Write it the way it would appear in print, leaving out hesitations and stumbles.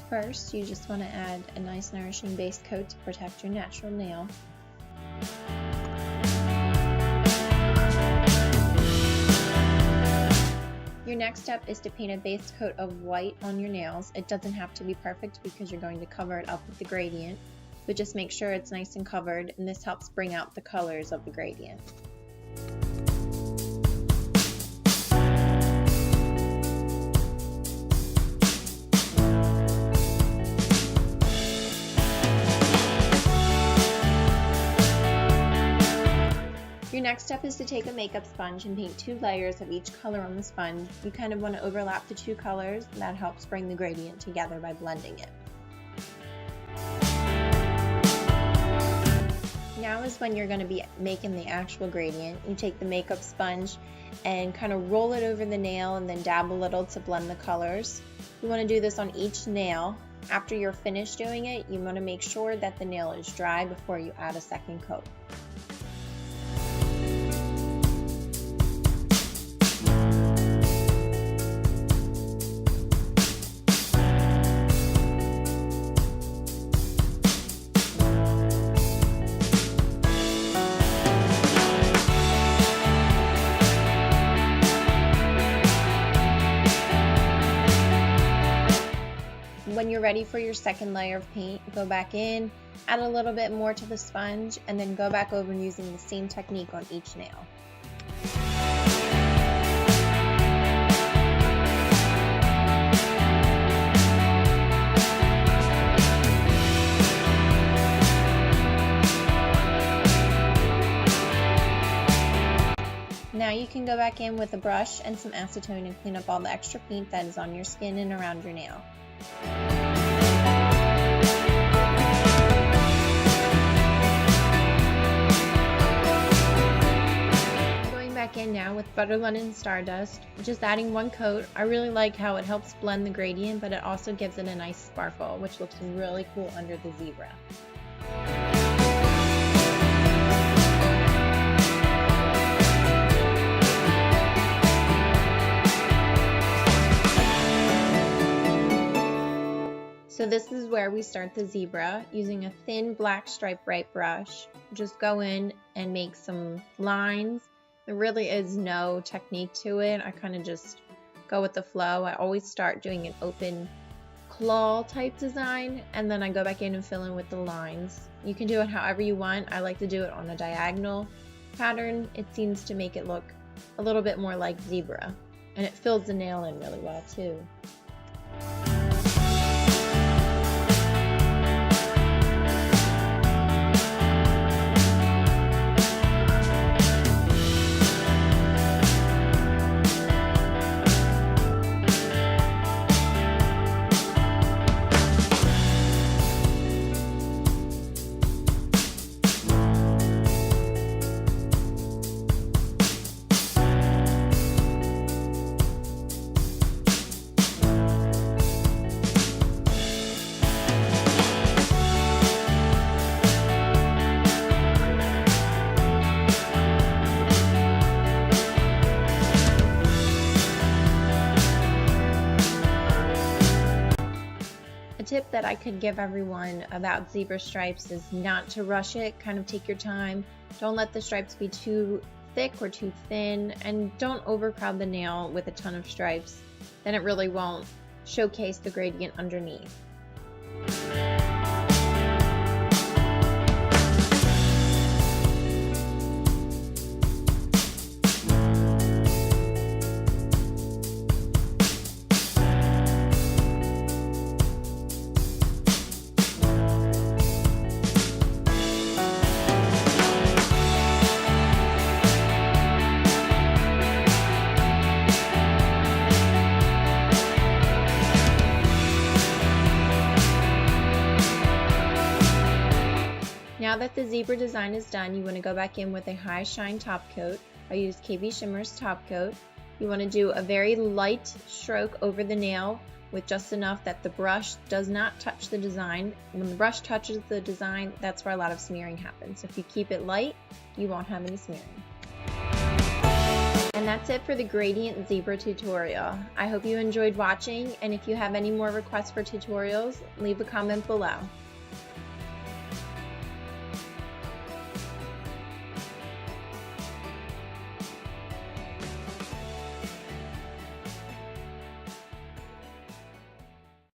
First, you just want to add a nice nourishing base coat to protect your natural nail. Your next step is to paint a base coat of white on your nails. It doesn't have to be perfect because you're going to cover it up with the gradient, but just make sure it's nice and covered, and this helps bring out the colors of the gradient. Your next step is to take a makeup sponge and paint 2 layers of each color on the sponge. You kind of want to overlap the 2 colors, and that helps bring the gradient together by blending it. Now is when you're going to be making the actual gradient. You take the makeup sponge and kind of roll it over the nail and then dab a little to blend the colors. You want to do this on each nail. After you're finished doing it, you want to make sure that the nail is dry before you add a second coat. When you're ready for your second layer of paint, go back in, add a little bit more to the sponge, and then go back over using the same technique on each nail. Now you can go back in with a brush and some acetone and clean up all the extra paint that is on your skin and around your nail. Going back in now with Butter Linen Stardust, just adding 1 coat. I really like how it helps blend the gradient, but it also gives it a nice sparkle, which looks really cool under the zebra. So this is where we start the zebra. Using a thin black stripe bright brush, just go in and make some lines. There really is no technique to it. I kind of just go with the flow. I always start doing an open claw type design, and then I go back in and fill in with the lines. You can do it however you want. I like to do it on a diagonal pattern. It seems to make it look a little bit more like zebra, and it fills the nail in really well too. Tip that I could give everyone about zebra stripes is not to rush it. Kind of take your time. Don't let the stripes be too thick or too thin, and don't overcrowd the nail with a ton of stripes. Then it really won't showcase the gradient underneath. Now that the zebra design is done, you want to go back in with a high shine top coat. I use KB Shimmer's top coat. You want to do a very light stroke over the nail with just enough that the brush does not touch the design. When the brush touches the design, that's where a lot of smearing happens. So if you keep it light, you won't have any smearing. And that's it for the gradient zebra tutorial. I hope you enjoyed watching, and if you have any more requests for tutorials, leave a comment below.